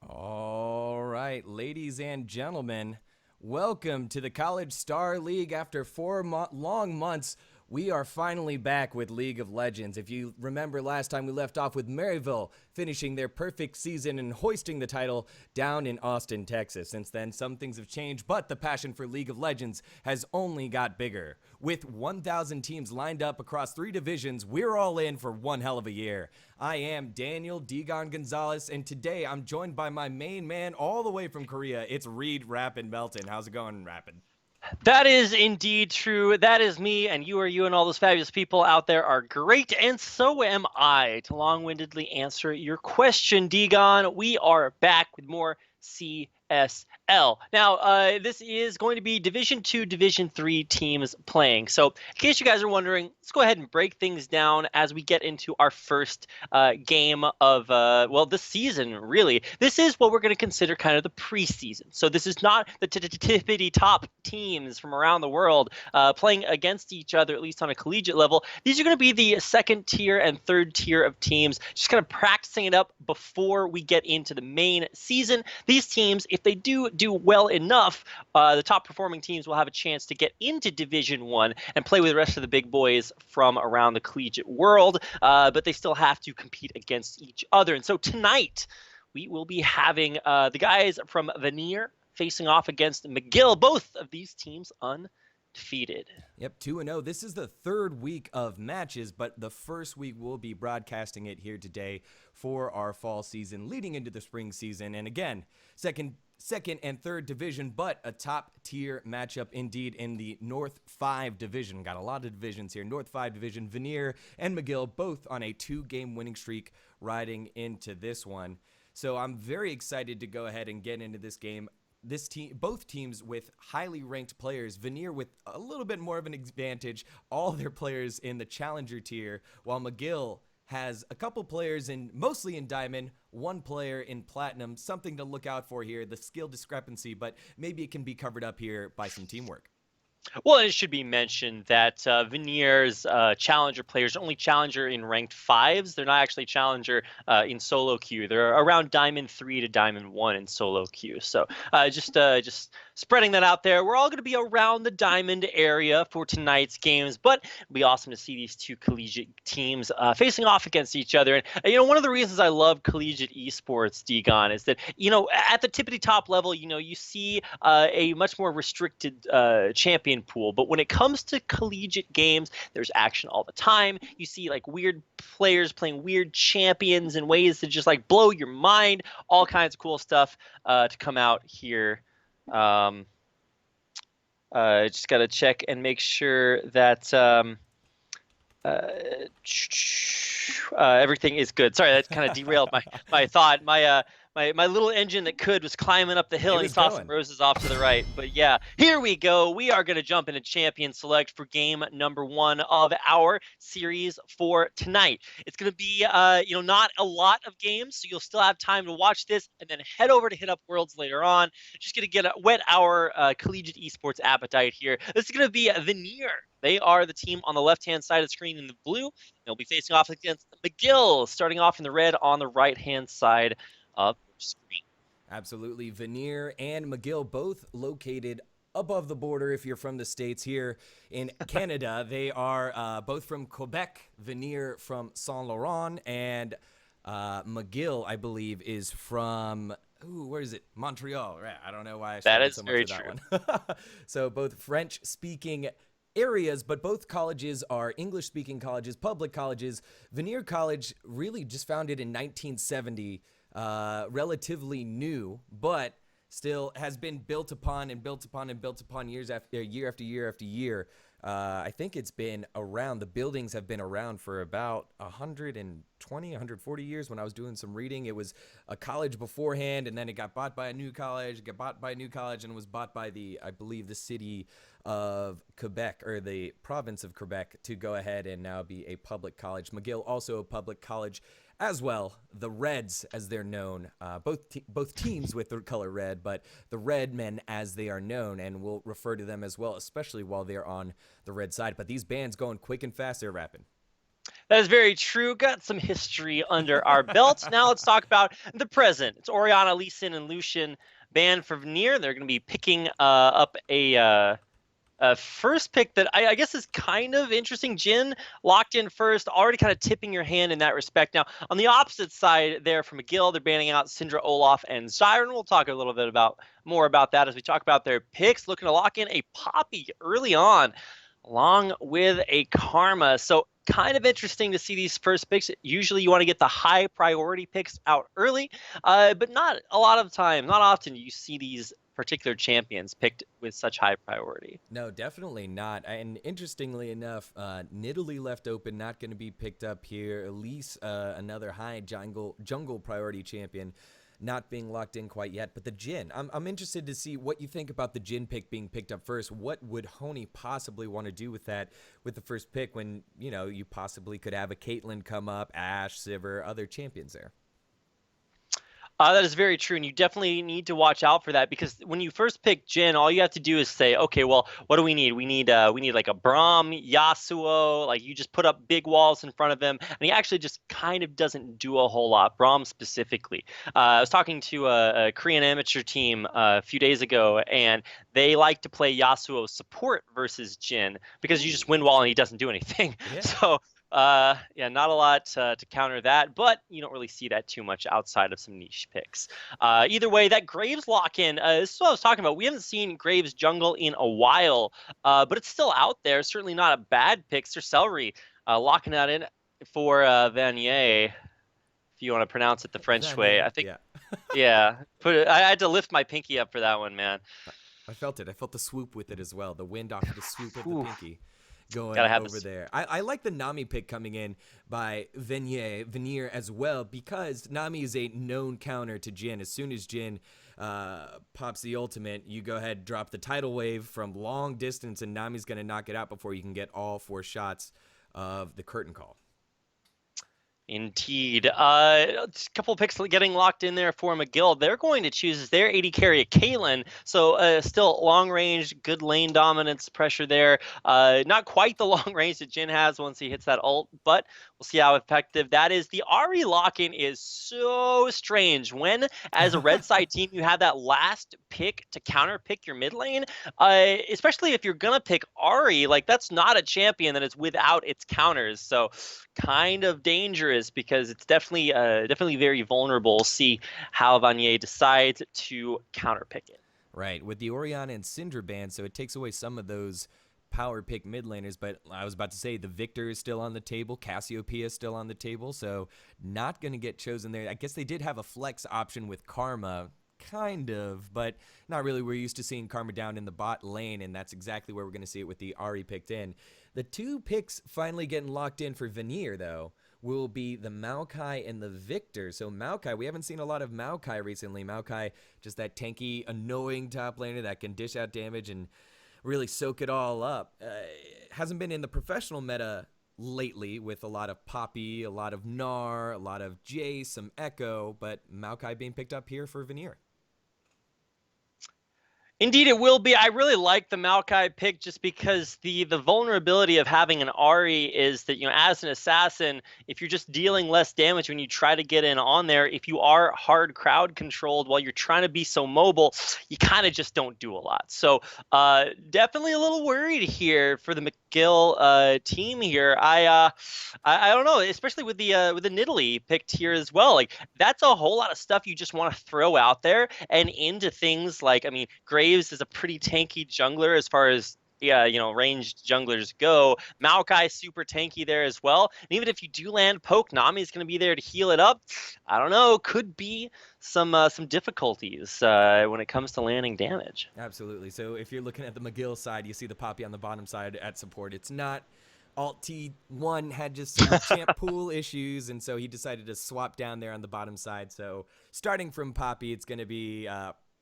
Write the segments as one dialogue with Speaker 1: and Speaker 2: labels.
Speaker 1: All right, ladies and gentlemen, welcome to the College Star League. After four long months, we are finally back with League of Legends. If you remember last time, we left off with Maryville finishing their perfect season and hoisting the title down in Austin, Texas. Since then, some things have changed, but the passion for League of Legends has only got bigger. With 1,000 teams lined up across 3 divisions, we're all in for one hell of a year. I am Daniel Digon Gonzalez, and today I'm joined by my main man all the way from Korea. It's Reed Rappin Melton. How's it going, Rappin?
Speaker 2: That is indeed true. That is me, and you and all those fabulous people out there are great, and so am I. To long-windedly answer your question, Digon, we are back with more CSL. Now, this is going to be Division 2, Division 3 teams playing. So, in case you guys are wondering, let's go ahead and break things down as we get into our first game of, this season, really. This is what we're going to consider kind of the preseason. So, this is not the tippity top teams from around the world playing against each other, at least on a collegiate level. These are going to be the second tier and third tier of teams, just kind of practicing it up before we get into the main season. These teams, if they do well enough, the top performing teams will have a chance to get into Division 1 and play with the rest of the big boys from around the collegiate world, but they still have to compete against each other. And so tonight, we will be having the guys from Vanier facing off against McGill, both of these teams undefeated.
Speaker 1: Yep, 2-0. This is the third week of matches, but the first week we'll be broadcasting it here today for our fall season, leading into the spring season. And again, second and third division, but a top tier matchup indeed in the North 5 division. Got a lot of divisions here. North 5 division, Vanier and McGill both on a 2-game winning streak riding into this one. So I'm very excited to go ahead and get into this game. Both teams with highly ranked players. Vanier with a little bit more of an advantage, all their players in the challenger tier, while McGill has a couple players mostly in diamond, one player in platinum. Something to look out for here, the skill discrepancy, but maybe it can be covered up here by some teamwork.
Speaker 2: Well, it should be mentioned that Vanier's challenger players are only challenger in ranked 5s. They're not actually challenger in solo queue. They're around diamond 3 to diamond 1 in solo queue. So just spreading that out there. We're all going to be around the diamond area for tonight's games, but it'll be awesome to see these two collegiate teams facing off against each other. And one of the reasons I love collegiate esports, Digon, is that at the tippity top level, you see a much more restricted champion pool, but when it comes to collegiate games, there's action all the time. You see like weird players playing weird champions in ways that just like blow your mind. All kinds of cool stuff to come out here. Just got to check and make sure that everything is good. Sorry, that kind of derailed my thought. My little engine that was climbing up the hill and he saw some roses off to the right. But yeah, here we go. We are going to jump into Champion Select for game number 1 of our series for tonight. It's going to be, not a lot of games, so you'll still have time to watch this and then head over to Hit Up Worlds later on. Just going to whet our collegiate esports appetite here. This is going to be Vanier. They are the team on the left-hand side of the screen in the blue. They'll be facing off against McGill, starting off in the red on the right-hand side of screen.
Speaker 1: Absolutely. Vanier and McGill both located above the border if you're from the States. Here in Canada. They are both from Quebec, Vanier from Saint Laurent, and McGill, I believe, is from where is it? Montreal. Right. I don't know why I started so much with that one. So both French-speaking areas, but both colleges are English-speaking colleges, public colleges. Vanier College really just founded in 1970. Relatively new, but still has been built upon year after year. I think it's been around, the buildings have been around for about 120, 140 years. When I was doing some reading, it was a college beforehand, and then it got bought by a new college, and it was bought by I believe the city of Quebec, or the province of Quebec, to go ahead and now be a public college. McGill also a public college as well. The Reds, as they're known, both teams with the color red, but the Red Men as they are known, and we'll refer to them as well, especially while they're on the red side. But these bands going quick and fast, they're rapping.
Speaker 2: That is very true. Got some history under our belts. Now let's talk about the present. It's Oriana, Lee Sin, and Lucian banned for Vanier. They're going to be picking up a first pick that I guess is kind of interesting. Jin locked in first, already kind of tipping your hand in that respect. Now, on the opposite side there from McGill, they're banning out Syndra, Olaf, and Zyron. We'll talk a little bit more about that as we talk about their picks. Looking to lock in a Poppy early on, along with a Karma. So kind of interesting to see these first picks. Usually you want to get the high priority picks out early, but not a lot of time, not often you see these particular champions picked with such high priority.
Speaker 1: No, definitely not. And interestingly enough, Nidalee left open, not going to be picked up here. Elise, another high jungle priority champion, not being locked in quite yet. But the Jhin, I'm interested to see what you think about the Jhin pick being picked up first. What would Honey possibly want to do with that, with the first pick, when, you know, you possibly could have a Caitlyn come up, Ashe, Sivir, other champions there?
Speaker 2: That is very true, and you definitely need to watch out for that, because when you first pick Jhin, all you have to do is say, okay, well, what do we need? We need like a Braum, Yasuo. Like, you just put up big walls in front of him, and he actually just kind of doesn't do a whole lot. Braum specifically. I was talking to a Korean amateur team a few days ago, and they like to play Yasuo support versus Jhin because you just win wall and he doesn't do anything.
Speaker 1: Yeah.
Speaker 2: So yeah, not a lot to counter that, but you don't really see that too much outside of some niche picks. Either way, that Graves lock-in, this is what I was talking about. We haven't seen Graves jungle in a while, but it's still out there. Certainly not a bad pick. Sir Celery locking that in for Vanier, if you want to pronounce it the French way. I think, yeah. I had to lift my pinky up for that one, man.
Speaker 1: I felt it. I felt the swoop with it as well. The wind off of the swoop of the pinky going over there. I like the Nami pick coming in by Vanier as well, because Nami is a known counter to Jhin. As soon as Jhin pops the ultimate, you go ahead, drop the tidal wave from long distance, and Nami's going to knock it out before you can get all 4 shots of the curtain call.
Speaker 2: Indeed. A couple of picks getting locked in there for McGill. They're going to choose their AD carry, Caitlyn. So still long range, good lane dominance pressure there. Not quite the long range that Jhin has once he hits that ult, but we'll see how effective that is. The Ahri lock-in is so strange. When, as a red side team, you have that last pick to counter pick your mid lane, especially if you're going to pick Ahri, like, that's not a champion that is without its counters. So kind of dangerous, because it's definitely very vulnerable. We'll see how Vanier decides to counterpick it.
Speaker 1: Right, with the Orianna and Syndra ban, so it takes away some of those power pick mid laners. But I was about to say, the Victor is still on the table, Cassiopeia is still on the table, so not going to get chosen there. I guess they did have a flex option with Karma, kind of, but not really. We're used to seeing Karma down in the bot lane, and that's exactly where we're going to see it with the Ahri picked in. The 2 picks finally getting locked in for Vanier, though, will be the Maokai and the Victor. So Maokai, we haven't seen a lot of Maokai recently. Maokai, just that tanky, annoying top laner that can dish out damage and really soak it all up. Hasn't been in the professional meta lately, with a lot of Poppy, a lot of Gnar, a lot of Jace, some Echo, but Maokai being picked up here for Vanier.
Speaker 2: Indeed, it will be. I really like the Maokai pick, just because the vulnerability of having an Ahri is that, you know, as an assassin, if you're just dealing less damage when you try to get in on there, if you are hard crowd controlled while you're trying to be so mobile, you kind of just don't do a lot. So definitely a little worried here for the McGill team here. I don't know, especially with the Nidalee picked here as well. Like, that's a whole lot of stuff you just want to throw out there and into things like, I mean, Graves is a pretty tanky jungler as far as, yeah, you know, ranged junglers go. Maokai super tanky there as well. And even if you do land poke, Nami's going to be there to heal it up. I don't know. Could be some difficulties when it comes to landing damage.
Speaker 1: Absolutely. So if you're looking at the McGill side, you see the Poppy on the bottom side at support. It's not Alt T1 had just some champ pool issues, and so he decided to swap down there on the bottom side. So starting from Poppy, it's going to be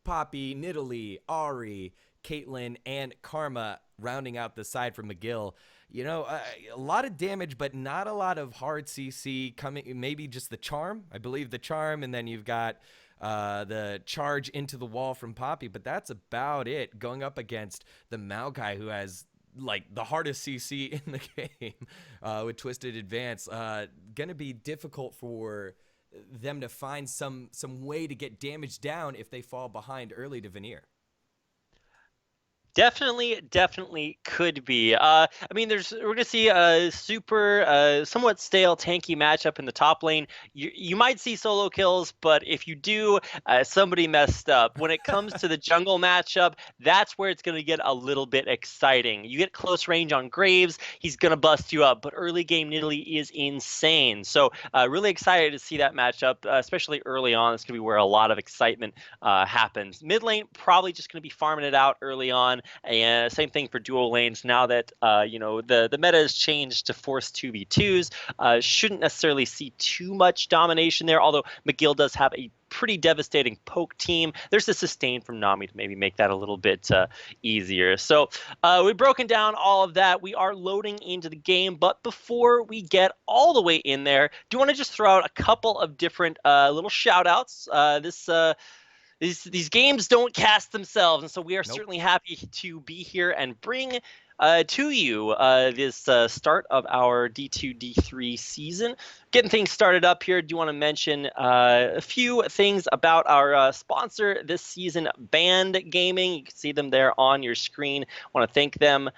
Speaker 1: Poppy, Nidalee, Ahri, Caitlyn, and Karma rounding out the side for McGill. You know, a lot of damage, but not a lot of hard CC coming. Maybe just the charm. I believe the charm, and then you've got the charge into the wall from Poppy, but that's about it. Going up against the Maokai, who has like the hardest CC in the game with Twisted Advance. Gonna be difficult for them to find some way to get damage down if they fall behind early to Vanier.
Speaker 2: Definitely could be. I mean, we're gonna see a super, somewhat stale, tanky matchup in the top lane. You might see solo kills, but if you do, somebody messed up. When it comes to the jungle matchup, that's where it's gonna get a little bit exciting. You get close range on Graves, he's gonna bust you up, but early game Nidalee is insane. So really excited to see that matchup, especially early on. It's gonna be where a lot of excitement happens. Mid lane probably just gonna be farming it out early on. And same thing for dual lanes. Now that the meta has changed to forced 2v2s, shouldn't necessarily see too much domination there. Although McGill does have a pretty devastating poke team. There's a sustain from Nami to maybe make that a little bit easier. So we've broken down all of that. We are loading into the game, but before we get all the way in there, do you want to just throw out a couple of different little shout outs? These games don't cast themselves, and so we are certainly happy to be here and bring to you this start of our D2, D3 season. Getting things started up here, do you want to mention a few things about our sponsor this season, Band Gaming? You can see them there on your screen. I want to thank them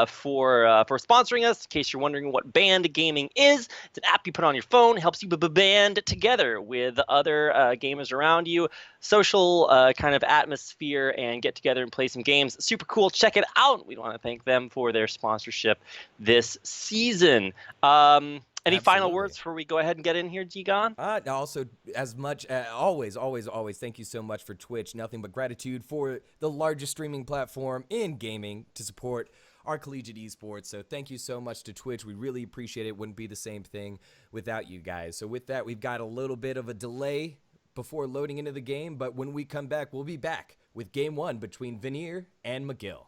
Speaker 2: for sponsoring us. In case you're wondering what Band Gaming is, it's an app you put on your phone, helps you band together with other gamers around you. Social kind of atmosphere and get together and play some games. Super cool. Check it out. We want to thank them for their sponsorship this season. Any final words before we go ahead and get in here, G-Gon?
Speaker 1: Also, as much, always, thank you so much for Twitch. Nothing but gratitude for the largest streaming platform in gaming to support our collegiate esports. So thank you so much to Twitch. We really appreciate it. Wouldn't be the same thing without you guys. So with that, we've got a little bit of a delay before loading into the game, but when we come back, we'll be back with game one between Vanier and McGill.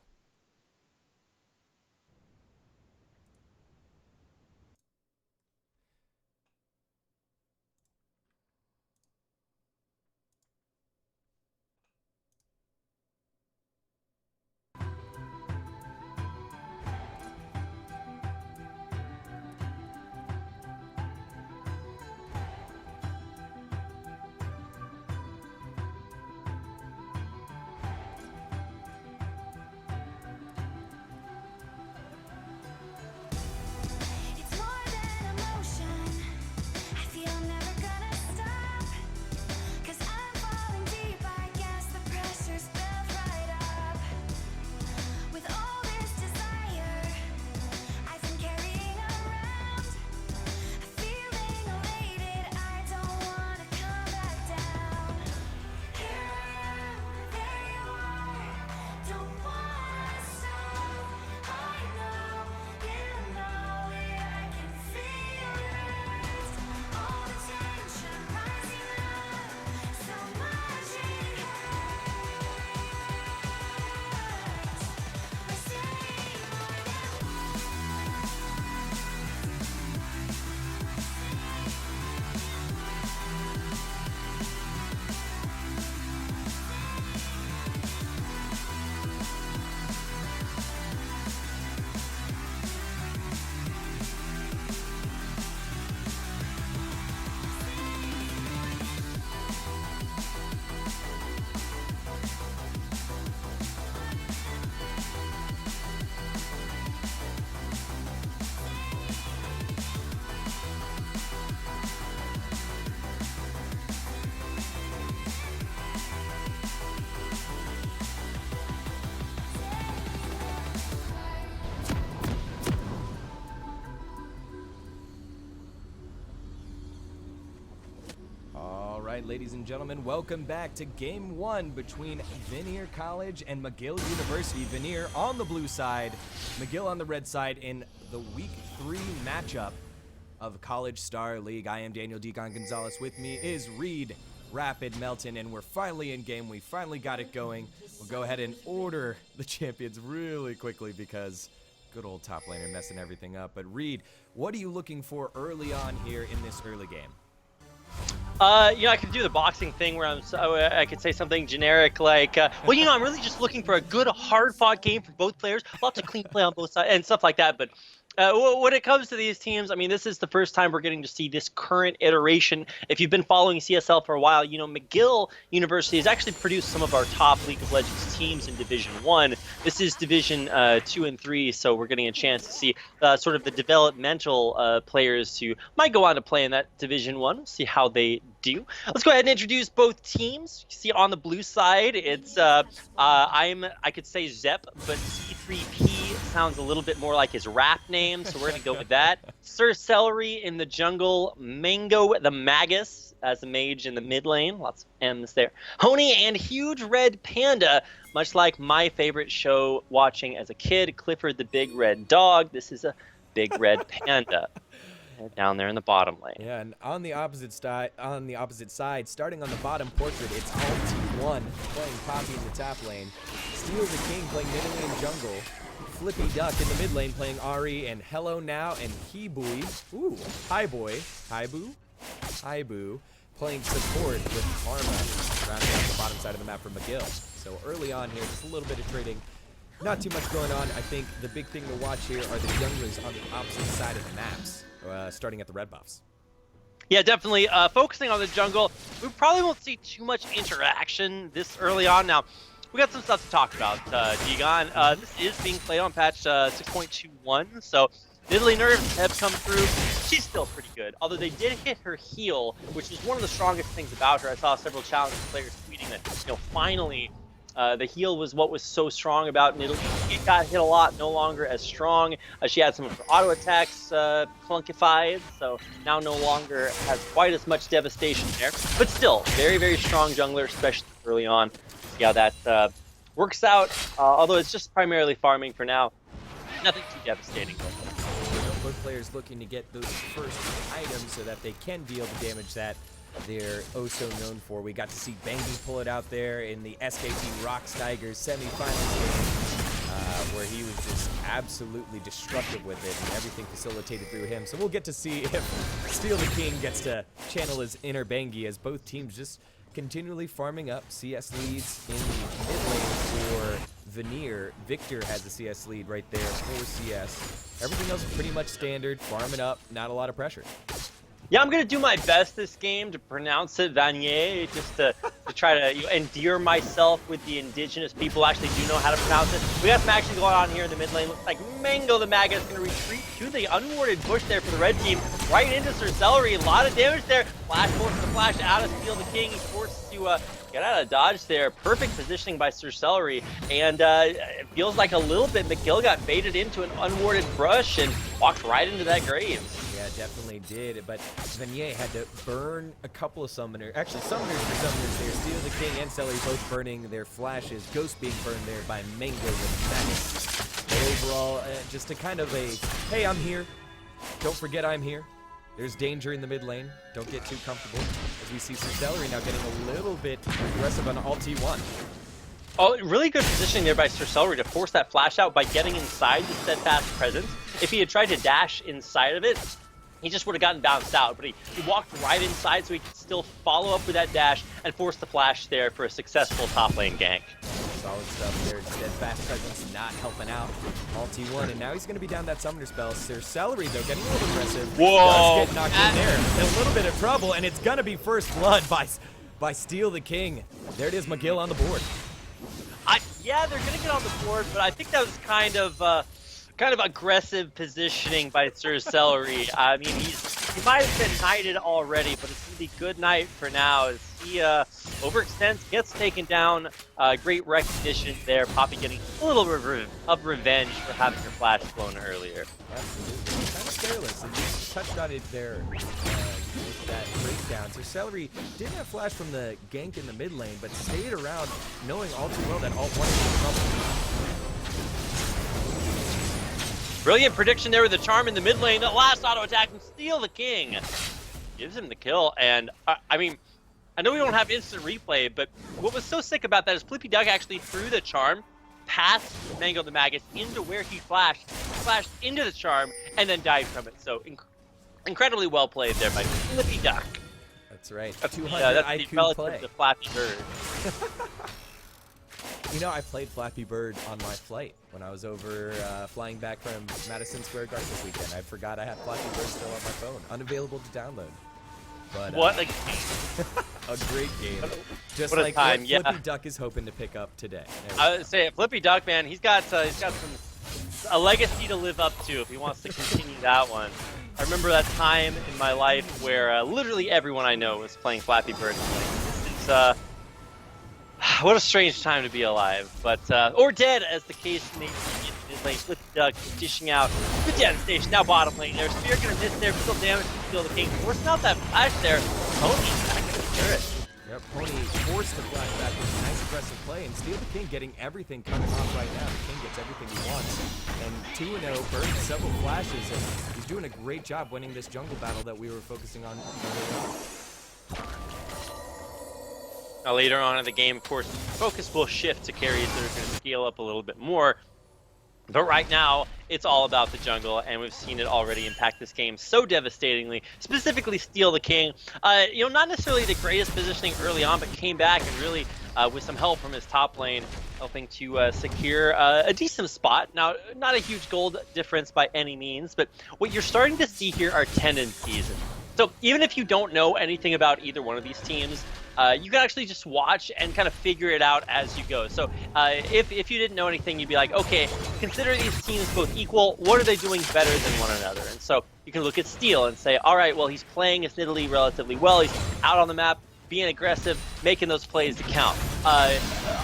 Speaker 1: Ladies and gentlemen, welcome back to game one between Vanier College and McGill University. Vanier on the blue side, McGill on the red side in the week 3 matchup of College Star League. I am Daniel Deacon Gonzalez. With me is Reed Rapid Melton, and we're finally in game. We finally got it going. We'll go ahead and order the champions really quickly because good old top laner messing everything up. But Reed, what are you looking for early on here in this early game?
Speaker 2: I could do the boxing thing where I could say something generic like, I'm really just looking for a good, hard-fought game for both players, lots of clean play on both sides, and stuff like that. But when it comes to these teams, I mean, this is the first time we're getting to see this current iteration. If you've been following CSL for a while, McGill University has actually produced some of our top League of Legends teams in Division 1. This is Division 2 and 3, so we're getting a chance to see sort of the developmental players who might go on to play in that Division 1, see how they do. Let's go ahead and introduce both teams. You see on the blue side, it's I could say Zep, but C3P sounds a little bit more like his rap name, so we're gonna go with that. Sir Celery in the jungle, Mango the Magus as a mage in the mid lane, lots of M's there. Honey and Huge Red Panda, much like my favorite show watching as a kid, Clifford the Big Red Dog. This is a big red panda. Down there in the bottom lane.
Speaker 1: Yeah, and on the opposite side, starting on the bottom portrait, it's Alt1 playing Poppy in the top lane, Steel the King playing mid lane jungle, Flippy Duck in the mid lane playing Ari, and Hello Now and Hibui, Hibu playing support with Arma, rounding out the bottom side of the map for McGill. So early on here, just a little bit of trading. Not too much going on. I think the big thing to watch here are the junglers on the opposite side of the maps. Starting at the red buffs.
Speaker 2: Yeah, definitely. Focusing on the jungle, we probably won't see too much interaction this early on. Now, we got some stuff to talk about, Digon. This is being played on patch 6.21, so Diddly nerfs have come through. She's still pretty good, although they did hit her heal, which is one of the strongest things about her. I saw several challenge players tweeting that, finally, the heal was what was so strong about Nidalee. It got hit a lot, no longer as strong. She had some of her auto attacks clunkified, so now no longer has quite as much devastation there. But still, very, very strong jungler, especially early on. See how that works out, although it's just primarily farming for now. Nothing too devastating.
Speaker 1: Both players looking to get those first items so that they can deal the damage that they're oh so known for. We got to see Bangy pull it out there in the SKT Rocks Tigers semifinals game, where he was just absolutely destructive with it, and everything facilitated through him. So we'll get to see if Steel the King gets to channel his inner Bangy, as both teams just continually farming up CS leads in the mid lane for Vanier. Victor has the CS lead right there for CS. Everything else is pretty much standard, farming up, not a lot of pressure.
Speaker 2: Yeah, I'm going to do my best this game to pronounce it Vanier, just to try to endear myself with the indigenous people who actually do know how to pronounce it. We got some action going on here in the mid lane. Looks like Mango the Magus going to retreat to the unwarded push there for the red team, right into Sir Celery. A lot of damage there. Flash forces the flash out of Steel the King. He's forced to get out of dodge there. Perfect positioning by Sir Celery. And it feels like a little bit McGill got baited into an unwarded brush and walked right into that grave.
Speaker 1: Yeah, definitely did, but Vanier had to burn a couple of summoners. Actually, summoners for summoners there. Steel the King and Celery both burning their flashes. Ghost being burned there by Mango with Magus. But overall, just a kind of a, hey, I'm here. Don't forget I'm here. There's danger in the mid lane. Don't get too comfortable. As we see Sir Celery now getting a little bit aggressive on Alt1.
Speaker 2: Oh, really good positioning there by Sir Celery to force that flash out by getting inside the steadfast presence. If he had tried to dash inside of it, he just would have gotten bounced out, but he walked right inside so he could still follow up with that dash and force the flash there for a successful top lane gank.
Speaker 1: Solid stuff there. Steadfast presence not helping out. Alt1, and now he's going to be down that summoner spell. Sir Celery, though, getting a little aggressive.
Speaker 2: Whoa!
Speaker 1: Does get knocked in there. In a little bit of trouble, and it's going to be first blood by Steel the King. There it is, McGill on the board.
Speaker 2: Yeah, they're going to get on the board, but I think that was kind of aggressive positioning by Sir Celery. I mean, he might have been knighted already, but it's going to be good night for now as he overextends, gets taken down. Great recognition there. Poppy getting a little of revenge for having her flash blown earlier.
Speaker 1: Absolutely. Kind of careless, and you touched on it there with that breakdown. So Celery didn't have flash from the gank in the mid lane, but stayed around knowing all too well that Alt1 was in trouble.
Speaker 2: Brilliant prediction there with the charm in the mid lane. That last auto attack and Steel the King gives him the kill. And I mean, I know we don't have instant replay, but what was so sick about that is Flippy Duck actually threw the charm past Mango the Magus into where he flashed into the charm, and then died from it. So incredibly well played there by Flippy Duck.
Speaker 1: That's right.
Speaker 2: That's
Speaker 1: 200
Speaker 2: the
Speaker 1: IQ
Speaker 2: relative
Speaker 1: play.
Speaker 2: to Flappy Bird.
Speaker 1: You know, I played Flappy Bird on my flight when I was over flying back from Madison Square Garden this weekend. I forgot I had Flappy Bird still on my phone, unavailable to download. But
Speaker 2: What
Speaker 1: a great game. Just
Speaker 2: what a
Speaker 1: like
Speaker 2: time,
Speaker 1: what
Speaker 2: yeah.
Speaker 1: Flippy Duck is hoping to pick up today.
Speaker 2: I would say Flippy Duck, man, he's got a legacy to live up to if he wants to continue that one. I remember that time in my life where literally everyone I know was playing Flappy Bird. It's what a strange time to be alive, but or dead, as the case may be. Lane, Flippy Duck dishing out the devastation. Now bottom lane there. Spear gonna miss there, still damage to steal the king. Forcing out that flash there. Pony back in the turret.
Speaker 1: Yep, Pony forced to flash back with a nice aggressive play, and Steal the King getting everything coming off right now. The King gets everything he wants. And 2-0 burns several flashes, and he's doing a great job winning this jungle battle that we were focusing on earlier on.
Speaker 2: Now later on in the game, of course, focus will shift to carries that are going to scale up a little bit more. But right now, it's all about the jungle, and we've seen it already impact this game so devastatingly. Specifically, Steal the King. You know, not necessarily the greatest positioning early on, but came back and really, with some help from his top lane, helping to secure a decent spot. Now, not a huge gold difference by any means, but what you're starting to see here are tendencies. So even if you don't know anything about either one of these teams, you can actually just watch and kind of figure it out as you go. So if you didn't know anything, you'd be like, okay, consider these teams both equal. What are they doing better than one another? And so you can look at Steal and say, all right, well, he's playing his Nidalee relatively well. He's out on the map, being aggressive, making those plays to count.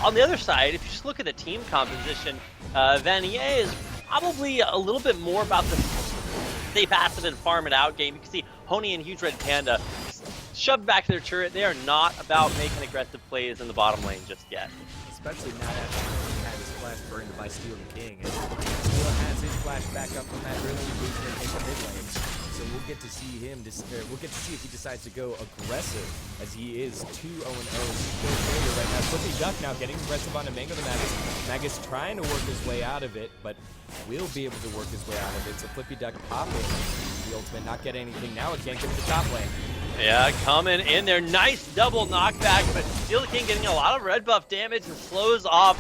Speaker 2: On the other side, if you just look at the team composition, Vanier is probably a little bit more about the stay passive and farm it out game. You can see Honey and Huge Red Panda shoved back to their turret. They are not about making aggressive plays in the bottom lane just yet.
Speaker 1: Especially not after he had his flash burned by Steal the King. And Steal has his flash back up from that early movement in the mid lane. So we'll get to see him. We'll get to see if he decides to go aggressive, as he is 2-0-0 right now. Flippy Duck now getting aggressive on Mango the Magus. Magus trying to work his way out of it, but will be able to work his way out of it. So Flippy Duck popping the ultimate, not get anything now. It can't get to the top lane.
Speaker 2: Yeah, coming in there. Nice double knockback, but Steal the King getting a lot of red buff damage and slows off.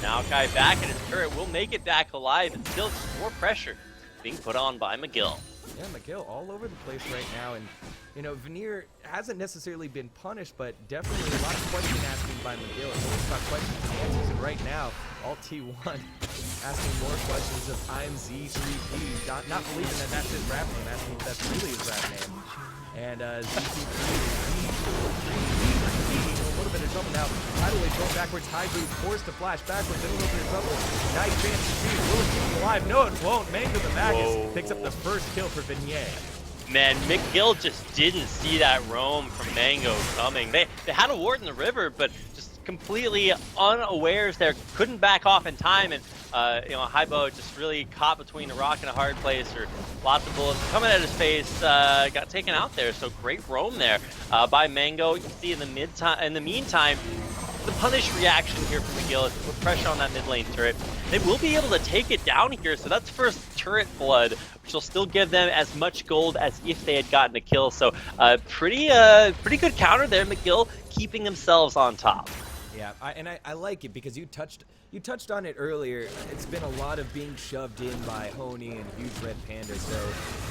Speaker 2: Now Kai back at his turret will make it back alive, and still more pressure being put on by McGill.
Speaker 1: Yeah, McGill all over the place right now, and you know, Vanier hasn't necessarily been punished, but definitely a lot of question asking by McGill. It's always about questions and answers, and right now, all T1 asking more questions of I'm Z3P, not believing that that's his rap name, asking if that's really his rap name. And Z3P, a little bit of trouble now. Tidal Wave going backwards, high boost, forced to flash backwards, in a little bit of trouble. Nice chance to see, will it keep him alive? No, it won't. Mango the Magus picks up the first kill for Vanier.
Speaker 2: Man, McGill just didn't see that roam from Mango coming. They had a ward in the river, but just completely unawares there. Couldn't back off in time, and you know, Hybo just really caught between a rock and a hard place. Or lots of bullets coming at his face, got taken out there. So great roam there by Mango. You can see in the meantime, the punish reaction here from McGill is to put pressure on that mid lane turret. They will be able to take it down here, so that's first turret blood, which will still give them as much gold as if they had gotten a kill. So pretty good counter there, McGill keeping themselves on top.
Speaker 1: Yeah, I like it because you touched on it earlier. It's been a lot of being shoved in by Honey and Huge Red Panda, so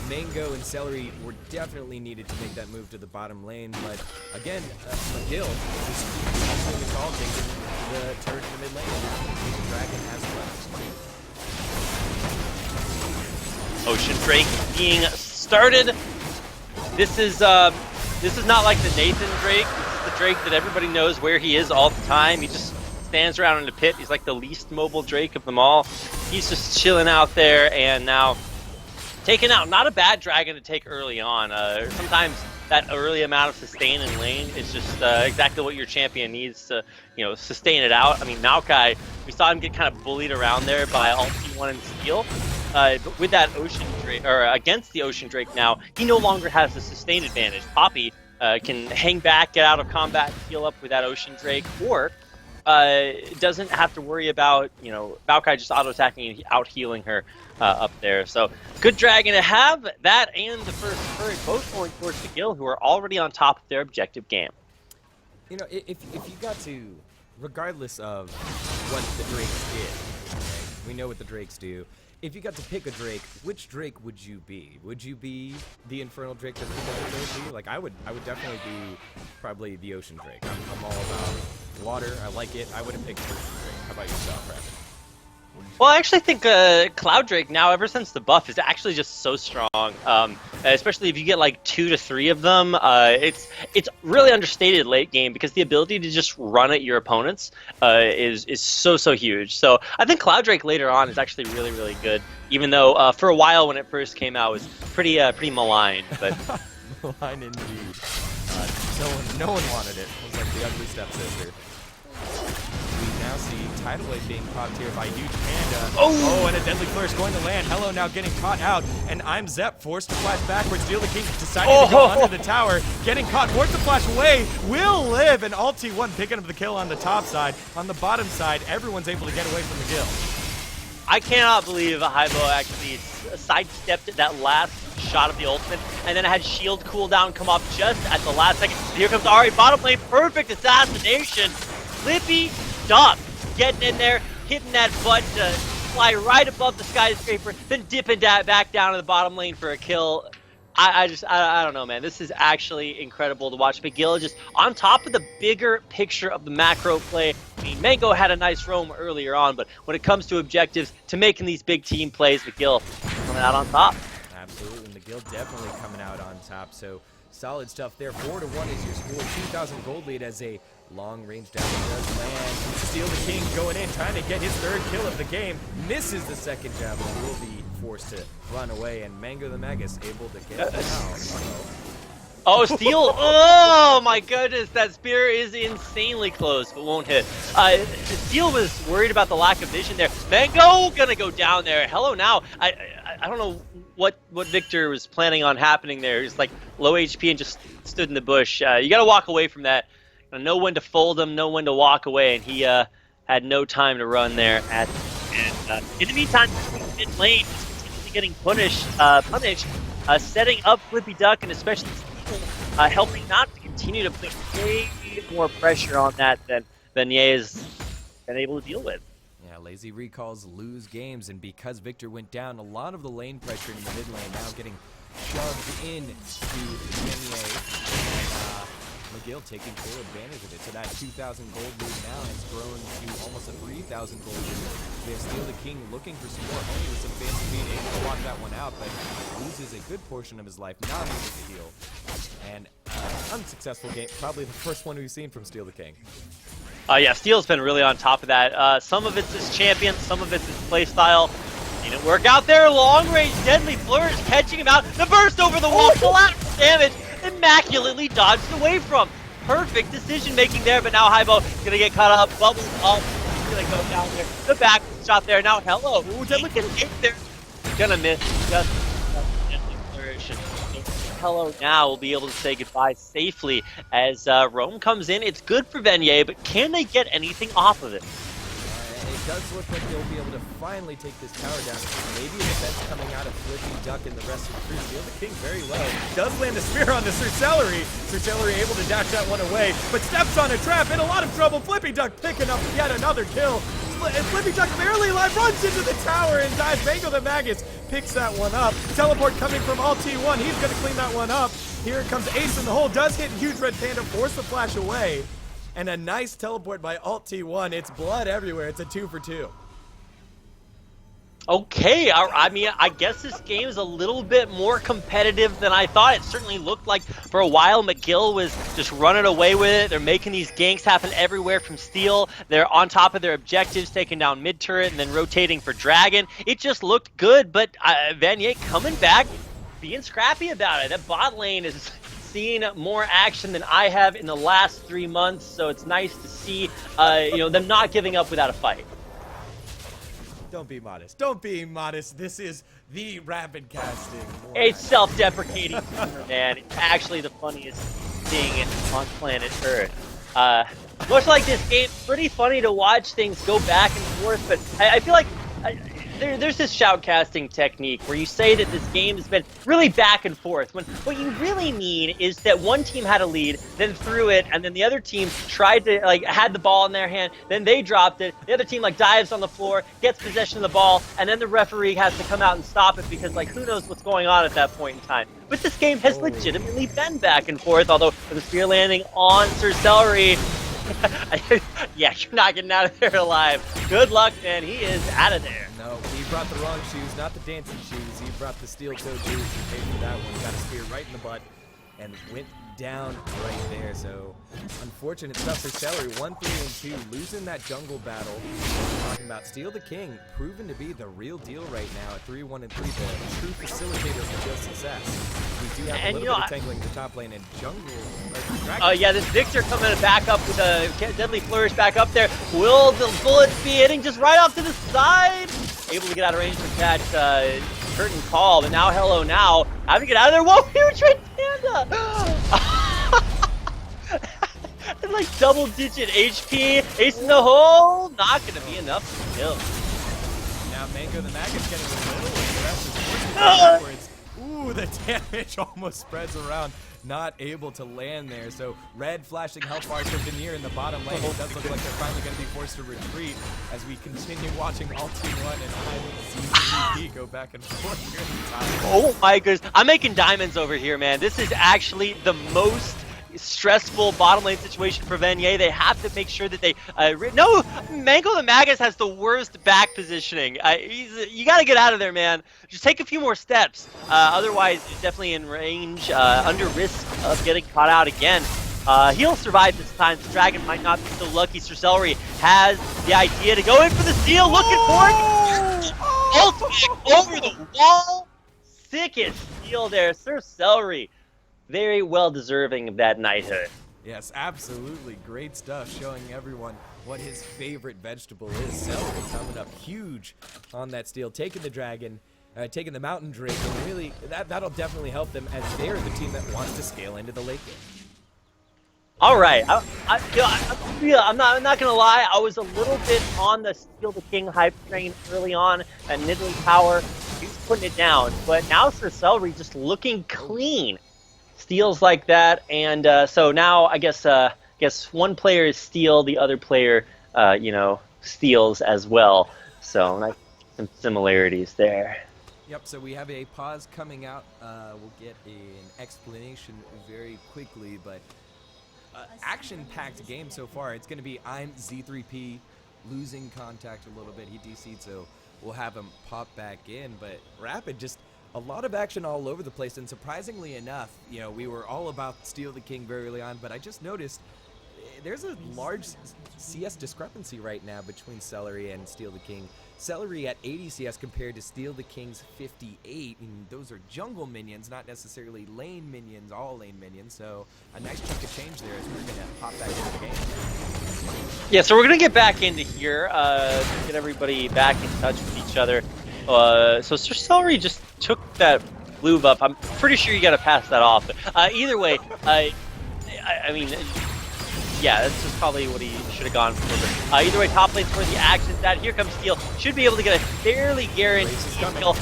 Speaker 1: Mango and Celery were definitely needed to make that move to the bottom lane. But again, McGill is also the call, taking the turret to the mid lane, and the Dragon as well.
Speaker 2: Ocean Drake being started. This is not like the Nathan Drake. This is the Drake that everybody knows where he is all the time. He just stands around in the pit. He's like the least mobile Drake of them all. He's just chilling out there, and now taken out. Not a bad dragon to take early on. Sometimes that early amount of sustain in lane is just exactly what your champion needs to, you know, sustain it out. I mean, Maokai, we saw him get kind of bullied around there by all T1 and Steel. But with that Ocean Drake, or against the Ocean Drake now, he no longer has the sustain advantage. Poppy can hang back, get out of combat, heal up with that Ocean Drake, or doesn't have to worry about, Maokai just auto-attacking and out-healing her up there. So good dragon to have. That and the first turret both going towards McGill, who are already on top of their objective game.
Speaker 1: If you got to, regardless of what the Drakes did, right? We know what the Drakes do. If you got to pick a Drake, which Drake would you be? Would you be the Infernal Drake that the Drake be? Like, I would definitely be probably the Ocean Drake. I'm all about water. I like it. I would have picked Ocean Drake. How about yourself, Rapid?
Speaker 2: Well, I actually think Cloud Drake now, ever since the buff, is actually just so strong. Especially if you get like 2 to 3 of them. It's really understated late game because the ability to just run at your opponents is so huge. So I think Cloud Drake later on is actually really good. Even though for a while when it first came out, it was pretty maligned. But
Speaker 1: maligned indeed. No one wanted it. It was like the ugly stepsister. We now see Tidal Wave being popped here by Huge Panda. Oh, and a Deadly Flourish going to land. Hello now getting caught out, and I'm Zep forced to flash backwards. Steal the King deciding to go under the tower, getting caught, forced to flash away, will live, and Alt T1 picking up the kill on the top side. On the bottom side, everyone's able to get away from McGill.
Speaker 2: I cannot believe Haibo actually sidestepped that last shot of the ultimate, and then had shield cooldown come up just at the last second. Here comes Ari, bottom lane, perfect assassination. Flippy Duck getting in there, hitting that butt to fly right above the skyscraper, then dipping back down to the bottom lane for a kill. I don't know, man. This is actually incredible to watch. McGill just on top of the bigger picture of the macro play. I mean, Mango had a nice roam earlier on, but when it comes to objectives, to making these big team plays, McGill coming out on top.
Speaker 1: Absolutely, McGill definitely coming out on top. So solid stuff there. 4-1 is your score. 2,000 gold lead as a long range down does land. Steal the King going in, trying to get his 3rd kill of the game. Misses the 2nd javelin, will be forced to run away, and Mango the Magus able to get it out.
Speaker 2: Oh, Steel! Oh my goodness, that spear is insanely close, but won't hit. Steel was worried about the lack of vision there. Mango gonna go down there. Hello now. I don't know what Victor was planning on happening there. He's like low HP and just stood in the bush. You gotta walk away from that. Know when to fold him, know when to walk away, and he had no time to run there. In the meantime, mid lane is continually getting punished, setting up Flippy Duck and especially Steel, helping not to continue to put way more pressure on that than Vanier has been able to deal with.
Speaker 1: Yeah, lazy recalls lose games, and because Victor went down, a lot of the lane pressure in the mid lane now getting shoved in to Vanier. McGill taking full advantage of it. So that 2,000 gold lead now has grown to almost a 3,000 gold lead. We have Steal the King looking for some more honey with some fancy speed, able to lock that one out, but loses a good portion of his life, not able to heal. And unsuccessful game, probably the first one we've seen from Steal the King.
Speaker 2: Yeah, Steel's been really on top of that. Some of it's his champion, some of it's his playstyle. Didn't work out there. Long range, Deadly Flourish catching him out. The burst over the wall, collateral damage. Immaculately dodged away from. Perfect decision making there, but now Haibo gonna get caught up, bubbles up, gonna go down there. The back shot there. Now hello. Ooh, Deadly Flourish there. Gonna miss just Deadly Flourish. Hello now will be able to say goodbye safely as Rome comes in. It's good for Vanier, but can they get anything off of it?
Speaker 1: It does look like they'll be able to finally take this tower down. Maybe a defense coming out of Flippy Duck and the rest of the crew. Steal the King very low. Does land a spear on the Sir Celery. Sir Celery able to dash that one away, but steps on a trap, in a lot of trouble. Flippy Duck picking up yet another kill. And Flippy Duck barely alive, runs into the tower and dies. Mango the Magus picks that one up. Teleport coming from Alt T1. He's going to clean that one up. Here comes Ace in the hole. Does hit Huge Red Panda, force the flash away. And a nice teleport by Alt T1. It's blood everywhere. It's a 2 for 2.
Speaker 2: Okay, I mean, I guess this game is a little bit more competitive than I thought. It certainly looked like for a while McGill was just running away with it. They're making these ganks happen everywhere from Steel. They're on top of their objectives, taking down mid-turret and then rotating for Dragon. It just looked good, but Vanier coming back, being scrappy about it. That bot lane is seen more action than I have in the last 3 months, so it's nice to see them not giving up without a fight.
Speaker 1: Don't be modest. Don't be modest. This is the rapid casting.
Speaker 2: It's self-deprecating, man. It's actually the funniest thing on planet Earth. much like this game, pretty funny to watch things go back and forth, but I feel like there's this shoutcasting technique where you say that this game has been really back and forth, when what you really mean is that one team had a lead, then threw it, and then the other team tried to, like, had the ball in their hand, then they dropped it, the other team, like, dives on the floor, gets possession of the ball, and then the referee has to come out and stop it because, like, who knows what's going on at that point in time. But this game has legitimately been back and forth, although with the spear landing on Sir Celery, yeah, you're not getting out of there alive. Good luck, man. He is out of there.
Speaker 1: No, he brought the wrong shoes, not the dancing shoes. He brought the steel-toed boots and paid for that one. Got a spear right in the butt and went down right there. So unfortunate stuff for Celery. 1-3-2, losing that jungle battle. Talking about Steal the King, proven to be the real deal right now at 3-1-3, the true facilitator of McGill success. We do have a little bit of tangling to top lane and jungle.
Speaker 2: Oh yeah, this Victor coming back up with a deadly flourish back up there. Will the bullets be hitting just right off to the side? Able to get out of range from that curtain call, but now hello now. Having to get out of there. Whoa, huge red panda! Like double-digit HP, ace in the hole. Not gonna be enough to kill.
Speaker 1: Now Mango the Maggot's getting a little aggressive backwards. Ooh, the damage almost spreads around. Not able to land there. So red flashing health bars for Vanier in the bottom lane. It does look like they're finally going to be forced to retreat as we continue watching Ulti 1 and IMCP go back and forth here at the top.
Speaker 2: Oh my goodness. I'm making diamonds over here, man. This is actually the most stressful bottom lane situation for Vanier. They have to make sure that they no, Mango the Magus has the worst back positioning. You got to get out of there, man. Just take a few more steps. Otherwise, he's definitely in range, under risk of getting caught out again. He'll survive this time. The dragon might not be so lucky. Sir Celery has the idea to go in for the steal, looking for it. Ultimate over the wall. Sickest steal there, Sir Celery. Very well deserving of that knighthood.
Speaker 1: Yes, absolutely. Great stuff, showing everyone what his favorite vegetable is. Celery coming up huge on that steal, taking the dragon, taking the mountain drake, and really, that'll definitely help them as they're the team that wants to scale into the late game.
Speaker 2: All right, I'm not gonna lie. I was a little bit on the Steal the King hype train early on at Nidalee Tower. He was putting it down, but now Sir Celery just looking clean. Steals like that, and so now I guess one player is steal, the other player steals as well. So nice, some similarities there.
Speaker 1: Yep, so we have a pause coming out. We'll get an explanation very quickly, but action-packed game so far. It's going to be I'm Z3P losing contact a little bit. He DC'd, so we'll have him pop back in, but Rapid just a lot of action all over the place, and surprisingly enough, we were all about Steal the King very early on, but I just noticed there's a large CS discrepancy right now between Celery and Steal the King. Celery at 80 CS compared to Steal the King's 58, and those are jungle minions, not necessarily lane minions, all lane minions, so a nice chunk of change there as we're going to pop back into the game.
Speaker 2: Yeah, so we're going to get back into here, get everybody back in touch with each other. So Sir Celery just took that blue buff. I'm pretty sure you got to pass that off. Either way, I mean, yeah, that's just probably what he should have gone for. Either way, top lane's where the action's at. Here comes Steel. Should be able to get a fairly guaranteed kill.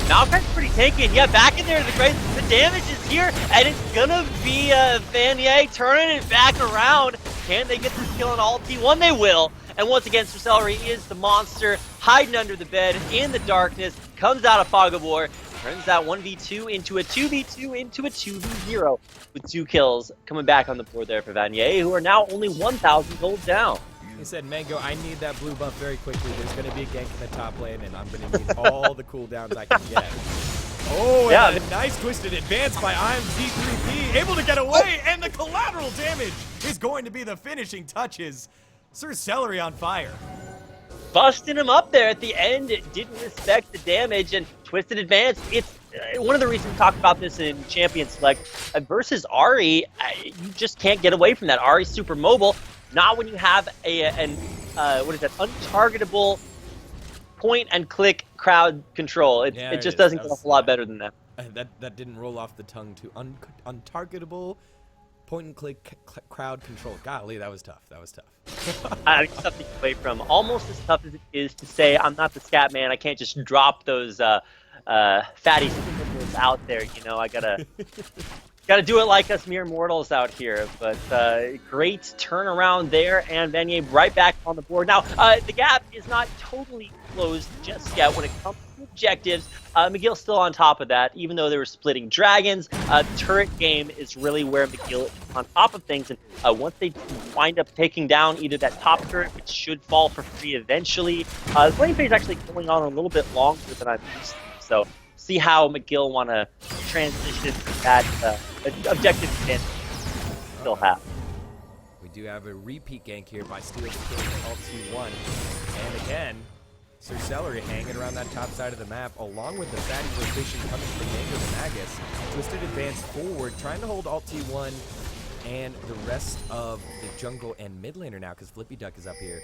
Speaker 2: Malphite's pretty tanky, and yeah, back in there to the Grace. The damage is here, and it's gonna be Vanier turning it back around. Can they get this kill on Ulti 1? They will. And once again, Sir Celery is the monster, hiding under the bed in the darkness, comes out of Fog of War, turns that 1v2 into a 2v2 into a 2v0, with 2 kills coming back on the board there for Vanier, who are now only 1,000 gold down.
Speaker 1: He said, Mango, I need that blue buff very quickly. There's going to be a gank in the top lane, and I'm going to need all the cooldowns I can get. Oh, yeah, and a nice twisted advance by IMZ3P, able to get away, and the collateral damage is going to be the finishing touches. Sir Celery on fire.
Speaker 2: Busting him up there at the end. It didn't respect the damage, and twisted advance. It's one of the reasons we talked about this in Champion Select. Versus Ahri, you just can't get away from that. Ahri's super mobile. Not when you have untargetable point and click crowd control. It just doesn't get a whole lot better than that.
Speaker 1: That didn't roll off the tongue too. Untargetable point and click crowd control. Golly, that was tough. That was tough.
Speaker 2: It's tough to get away from. Almost as tough as it is to say, I'm not the scat man. I can't just drop those fatty symbols out there. You know, I gotta do it like us mere mortals out here. But great turnaround there, and Vanier right back on the board. Now, the gap is not totally closed just yet when it comes to objectives. McGill still on top of that, even though they were splitting dragons. The turret game is really where McGill is on top of things, and once they wind up taking down either that top turret, which should fall for free eventually, the lane phase actually going on a little bit longer than I'm used to. So see how McGill want to transition that objective advantage still have.
Speaker 1: We do have a repeat gank here by Steel the King and Alt T1, and again, Sir Celery hanging around that top side of the map, along with the fatty rotation coming from Mango the Magus. Twisted advance forward, trying to hold Alt T1 and the rest of the jungle and mid laner now, because Flippy Duck is up here.